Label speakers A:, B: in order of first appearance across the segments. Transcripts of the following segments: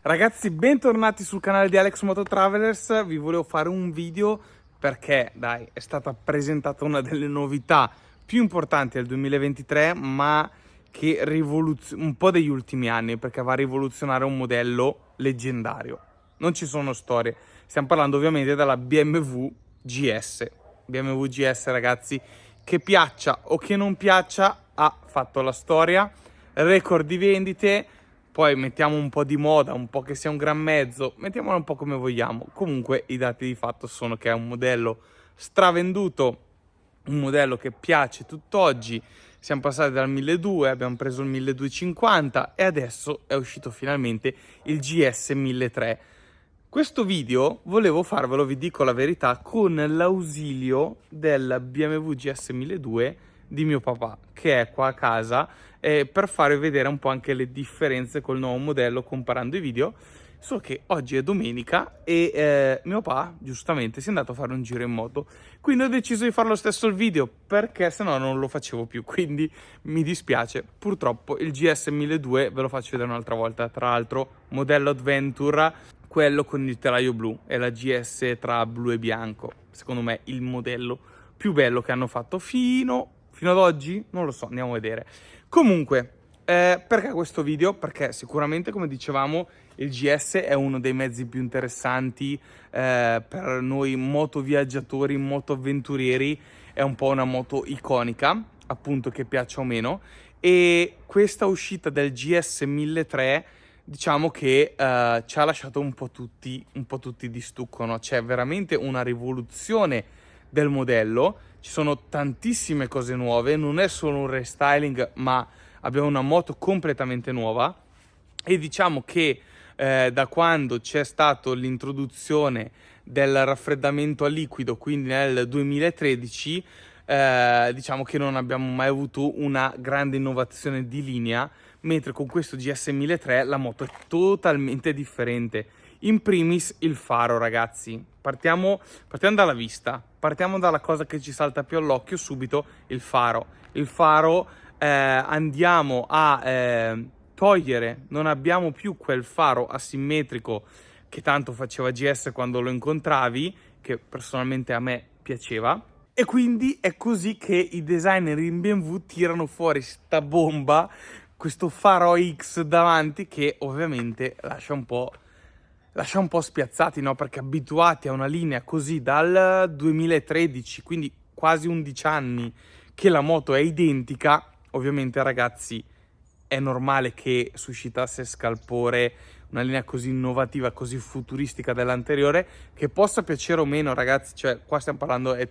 A: Ragazzi, bentornati sul canale di Alex Moto Travelers. Vi volevo fare un video perché, dai, è stata presentata una delle novità più importanti del 2023, ma che rivoluziona un po' degli ultimi anni, perché va a rivoluzionare un modello leggendario. Non ci sono storie. Stiamo parlando ovviamente della BMW GS. BMW GS, ragazzi, che piaccia o che non piaccia, ha fatto la storia, record di vendite. Poi mettiamo un po' di moda, un po' che sia un gran mezzo, mettiamolo un po' come vogliamo. Comunque i dati di fatto sono che è un modello stravenduto, un modello che piace tutt'oggi. Siamo passati dal 1200, abbiamo preso il 1250 e adesso è uscito finalmente il GS 1300. Questo video volevo farvelo, vi dico la verità, con l'ausilio del BMW GS 1200 di mio papà, che è qua a casa, per farvi vedere un po' anche le differenze col nuovo modello comparando i video. Solo che oggi è domenica e mio papà giustamente si è andato a fare un giro in moto, quindi ho deciso di fare lo stesso il video perché sennò non lo facevo più, quindi mi dispiace. Purtroppo il GS 1200 ve lo faccio vedere un'altra volta, tra l'altro modello Adventure, quello con il telaio blu, e la GS tra blu e bianco, secondo me il modello più bello che hanno fatto fino ad oggi, non lo so, andiamo a vedere. Comunque, perché questo video? Perché sicuramente, come dicevamo, il GS è uno dei mezzi più interessanti per noi motoviaggiatori, motoavventurieri. È un po' una moto iconica, appunto, che piaccia o meno. E questa uscita del GS 1300, diciamo che ci ha lasciato un po' tutti di stucco, no? C'è veramente una rivoluzione del modello, ci sono tantissime cose nuove, non è solo un restyling, ma abbiamo una moto completamente nuova. E diciamo che da quando c'è stata l'introduzione del raffreddamento a liquido, quindi nel 2013, diciamo che non abbiamo mai avuto una grande innovazione di linea, mentre con questo GS 1300 la moto è totalmente differente. In primis il faro, ragazzi. Partiamo dalla vista, partiamo dalla cosa che ci salta più all'occhio subito, il faro. Il faro andiamo a togliere, non abbiamo più quel faro asimmetrico che tanto faceva GS quando lo incontravi, che personalmente a me piaceva. E quindi è così che i designer in BMW tirano fuori sta bomba, questo faro X davanti, che ovviamente lascia un po' spiazzati, no? Perché abituati a una linea così dal 2013, quindi quasi 11 anni che la moto è identica, ovviamente, ragazzi, è normale che suscitasse scalpore una linea così innovativa, così futuristica dell'anteriore, che possa piacere o meno, ragazzi, cioè qua stiamo parlando, è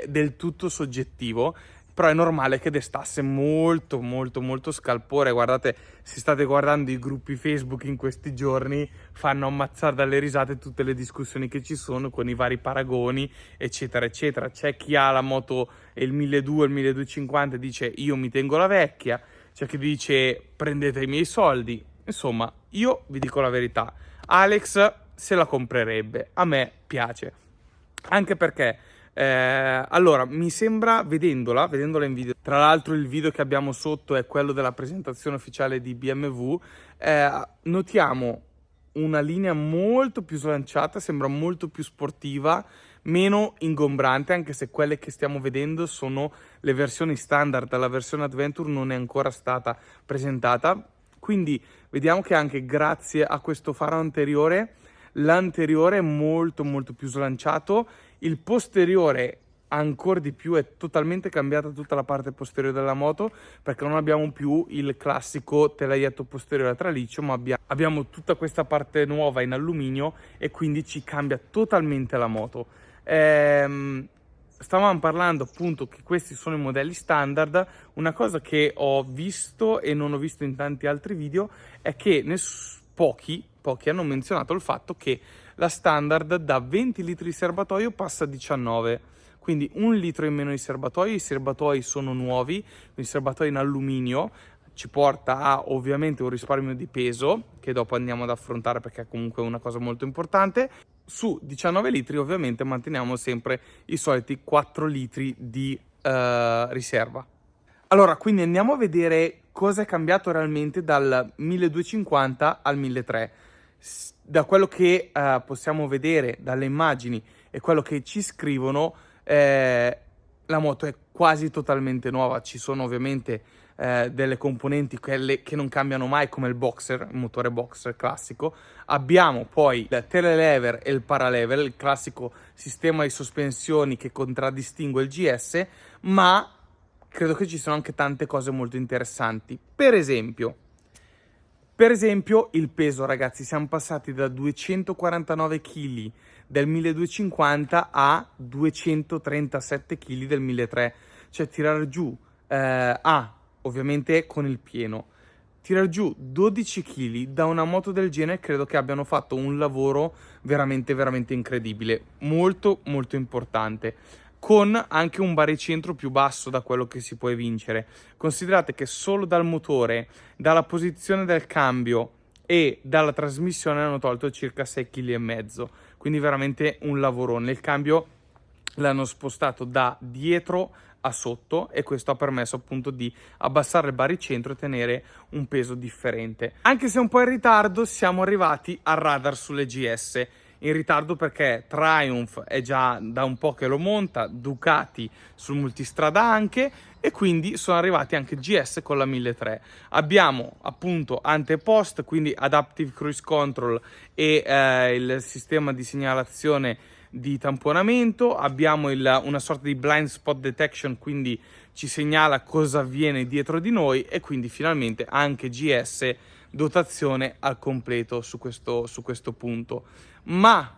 A: del tutto soggettivo, però è normale che destasse molto scalpore. Guardate, se state guardando i gruppi Facebook in questi giorni, fanno ammazzare dalle risate tutte le discussioni che ci sono con i vari paragoni, eccetera eccetera. C'è chi ha la moto il 1200, il 1250 e dice io mi tengo la vecchia, c'è chi dice prendete i miei soldi. Insomma, io vi dico la verità, Alex se la comprerebbe, a me piace, anche perché allora mi sembra, vedendola in video, tra l'altro il video che abbiamo sotto è quello della presentazione ufficiale di BMW, notiamo una linea molto più slanciata, sembra molto più sportiva, meno ingombrante, anche se quelle che stiamo vedendo sono le versioni standard, la versione Adventure non è ancora stata presentata. Quindi vediamo che anche grazie a questo faro anteriore, l'anteriore è molto più slanciato, il posteriore ancora di più, è totalmente cambiata tutta la parte posteriore della moto, perché non abbiamo più il classico telaietto posteriore a traliccio, ma abbiamo tutta questa parte nuova in alluminio e quindi ci cambia totalmente la moto. Stavamo parlando appunto che questi sono i modelli standard. Una cosa che ho visto e non ho visto in tanti altri video è che pochi hanno menzionato il fatto che la standard da 20 litri di serbatoio passa a 19, quindi 1 litro in meno di serbatoio. I serbatoi sono nuovi, quindi serbatoi in alluminio, ci porta a ovviamente un risparmio di peso che dopo andiamo ad affrontare perché è comunque una cosa molto importante. Su 19 litri ovviamente manteniamo sempre i soliti 4 litri di riserva. Allora, quindi andiamo a vedere cosa è cambiato realmente dal 1250 al 1300. Da quello che possiamo vedere dalle immagini e quello che ci scrivono, la moto è quasi totalmente nuova. Ci sono ovviamente delle componenti quelle che non cambiano mai, come il boxer, il motore boxer classico. Abbiamo poi il telelever e il paralever, il classico sistema di sospensioni che contraddistingue il GS, ma credo che ci sono anche tante cose molto interessanti. Per esempio il peso, ragazzi. Siamo passati da 249 kg del 1250 a 237 kg del 1300. Cioè tirare giù, ovviamente con il pieno, tirar giù 12 kg da una moto del genere, credo che abbiano fatto un lavoro veramente, veramente incredibile. Molto, molto importante. Con anche un baricentro più basso da quello che si può evincere. Considerate che solo dal motore, dalla posizione del cambio e dalla trasmissione hanno tolto circa 6,5 kg, quindi veramente un lavorone. Il cambio l'hanno spostato da dietro a sotto e questo ha permesso appunto di abbassare il baricentro e tenere un peso differente. Anche se un po' in ritardo, siamo arrivati al radar sulle GS. In ritardo perché Triumph è già da un po' che lo monta, Ducati sul multistrada anche, e quindi sono arrivati anche GS con la 1300. Abbiamo appunto antepost, quindi Adaptive Cruise Control e il sistema di segnalazione di tamponamento. Abbiamo una sorta di blind spot detection, quindi ci segnala cosa avviene dietro di noi, e quindi finalmente anche GS dotazione al completo su questo punto. Ma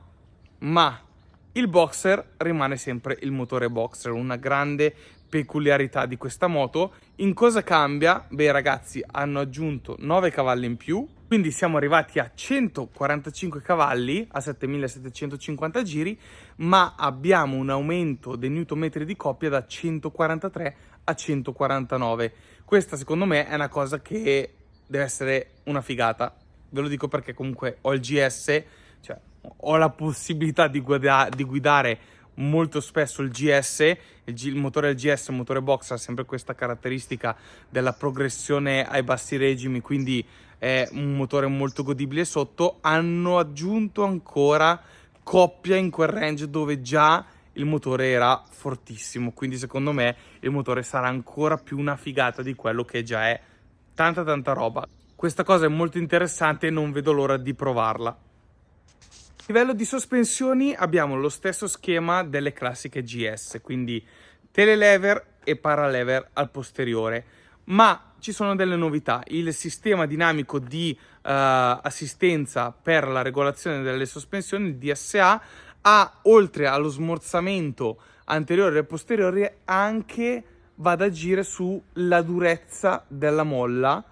A: il boxer rimane sempre il motore boxer, una grande peculiarità di questa moto. In cosa cambia? Beh ragazzi, hanno aggiunto 9 cavalli in più, quindi siamo arrivati a 145 cavalli a 7750 giri, ma abbiamo un aumento dei newtonmetri di coppia da 143 a 149. Questa secondo me è una cosa che deve essere una figata. Ve lo dico perché comunque ho il GS, cioè ho la possibilità di guidare molto spesso il GS. Il motore del GS, il motore box, ha sempre questa caratteristica della progressione ai bassi regimi, quindi è un motore molto godibile sotto. Hanno aggiunto ancora coppia in quel range dove già il motore era fortissimo, quindi secondo me il motore sarà ancora più una figata di quello che già è. Tanta roba. Questa cosa è molto interessante e non vedo l'ora di provarla. A livello di sospensioni abbiamo lo stesso schema delle classiche GS, quindi telelever e paralever al posteriore, ma ci sono delle novità. Il sistema dinamico di assistenza per la regolazione delle sospensioni, il DSA, ha, oltre allo smorzamento anteriore e posteriore, anche va ad agire sulla durezza della molla,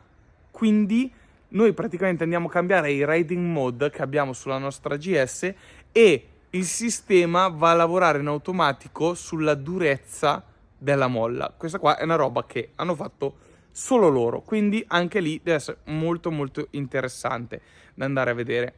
A: quindi noi praticamente andiamo a cambiare i riding mode che abbiamo sulla nostra GS e il sistema va a lavorare in automatico sulla durezza della molla. Questa qua è una roba che hanno fatto solo loro, quindi anche lì deve essere molto interessante da andare a vedere.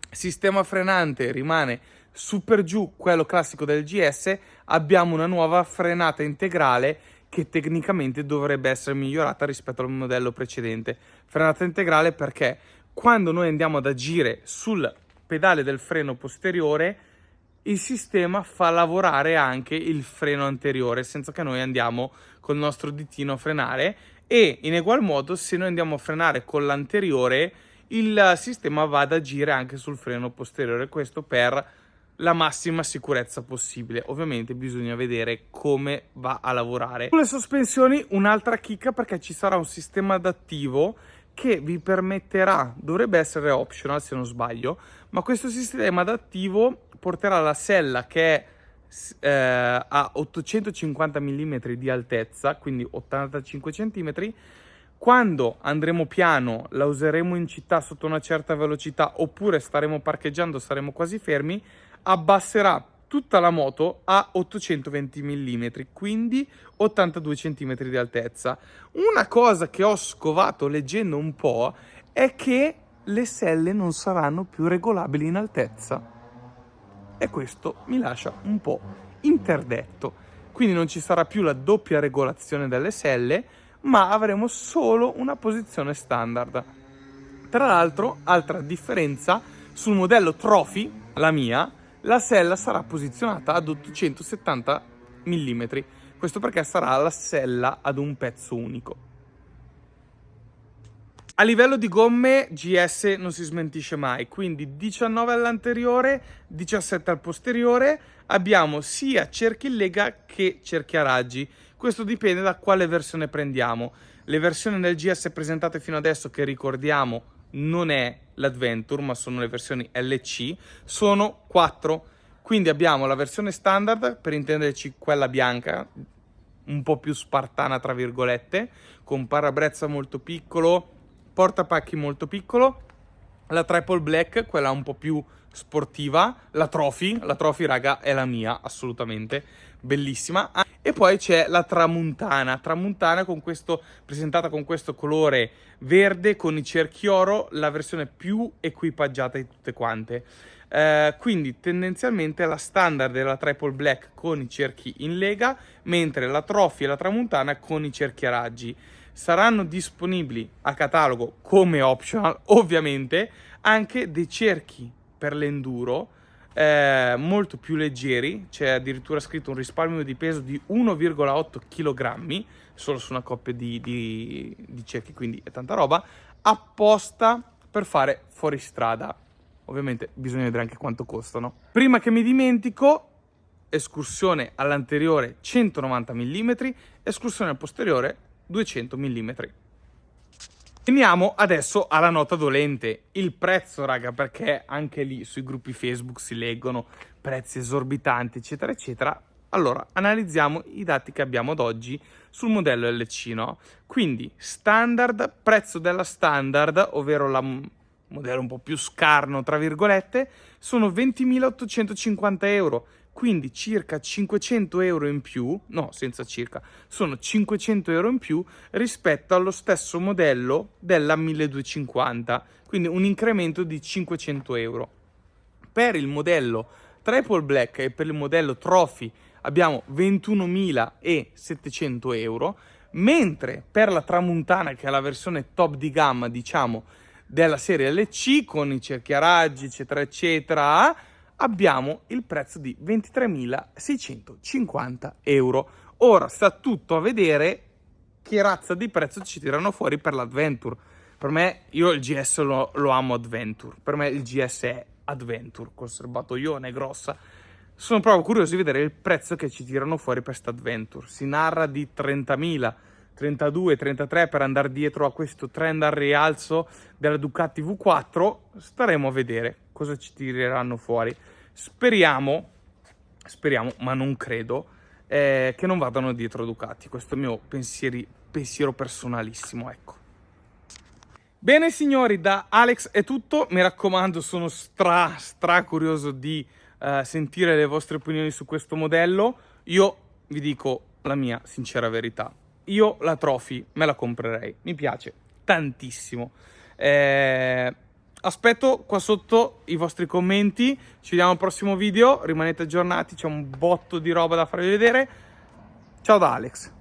A: Sistema frenante rimane super giù, quello classico del GS. Abbiamo una nuova frenata integrale che tecnicamente dovrebbe essere migliorata rispetto al modello precedente. Frenata integrale perché quando noi andiamo ad agire sul pedale del freno posteriore, il sistema fa lavorare anche il freno anteriore senza che noi andiamo col nostro ditino a frenare, e in egual modo se noi andiamo a frenare con l'anteriore il sistema va ad agire anche sul freno posteriore, questo per la massima sicurezza possibile. Ovviamente bisogna vedere come va a lavorare. Sulle sospensioni un'altra chicca, perché ci sarà un sistema adattivo che vi permetterà, dovrebbe essere optional se non sbaglio, ma questo sistema adattivo porterà la sella che è a 850 mm di altezza, quindi 85 cm. Quando andremo piano, la useremo in città sotto una certa velocità, oppure staremo parcheggiando, saremo quasi fermi, abbasserà tutta la moto a 820 mm, quindi 82 cm di altezza. Una cosa che ho scovato leggendo un po' è che le selle non saranno più regolabili in altezza, e questo mi lascia un po' interdetto. Quindi non ci sarà più la doppia regolazione delle selle, ma avremo solo una posizione standard. Tra l'altro, altra differenza, sul modello Trophy, la mia, la sella sarà posizionata ad 870 mm. Questo perché sarà la sella ad un pezzo unico. A livello di gomme GS non si smentisce mai, quindi 19 all'anteriore, 17 al posteriore, abbiamo sia cerchi in lega che cerchi a raggi. Questo dipende da quale versione prendiamo. Le versioni del GS presentate fino adesso, che ricordiamo non è l'Adventure ma sono le versioni LC, sono 4. Quindi abbiamo la versione standard, per intenderci quella bianca, un po' più spartana tra virgolette, con parabrezza molto piccolo, portapacchi molto piccolo, la Triple Black, quella un po' più sportiva, la Trophy raga è la mia, assolutamente, bellissima. E poi c'è la Tramuntana con questo, presentata con questo colore verde con i cerchi oro, la versione più equipaggiata di tutte quante. Quindi tendenzialmente la standard è la Triple Black con i cerchi in lega, mentre la Trophy e la Tramuntana con i cerchi a raggi. Saranno disponibili a catalogo come optional, ovviamente, anche dei cerchi per l'enduro molto più leggeri. C'è addirittura scritto un risparmio di peso di 1,8 kg solo su una coppia di cerchi, quindi è tanta roba, apposta per fare fuoristrada. Ovviamente bisogna vedere anche quanto costano. Prima che mi dimentico, escursione all'anteriore 190 mm, escursione al posteriore 200 mm. Veniamo adesso alla nota dolente, il prezzo raga, perché anche lì sui gruppi Facebook si leggono prezzi esorbitanti eccetera eccetera. Allora analizziamo i dati che abbiamo ad oggi sul modello LC, no? Quindi standard, prezzo della standard, ovvero la modello un po' più scarno tra virgolette, sono 20.850 euro, quindi circa 500 euro in più, no senza circa, sono 500 euro in più rispetto allo stesso modello della 1250, quindi un incremento di 500 euro. Per il modello Triple Black e per il modello Trophy abbiamo 21.700 euro, mentre per la Tramuntana, che è la versione top di gamma, diciamo, della serie LC, con i cerchi a raggi, eccetera, eccetera, abbiamo il prezzo di 23.650 euro. Ora sta tutto a vedere che razza di prezzo ci tirano fuori per l'Adventure. Per me, io il GS lo amo Adventure, per me il GS è Adventure, col serbatoione grossa. Sono proprio curioso di vedere il prezzo che ci tirano fuori per sta Adventure. Si narra di 30.000, 32, 33 per andare dietro a questo trend al rialzo della Ducati V4. Staremo a vedere cosa ci tireranno fuori. Speriamo, ma non credo, che non vadano dietro Ducati. Questo è il mio pensiero personalissimo, ecco. Bene signori, da Alex è tutto. Mi raccomando, sono stra curioso di sentire le vostre opinioni su questo modello. Io vi dico la mia sincera verità. Io la Trophy me la comprerei, mi piace tantissimo. Aspetto qua sotto i vostri commenti, ci vediamo al prossimo video, rimanete aggiornati, c'è un botto di roba da farvi vedere. Ciao da Alex.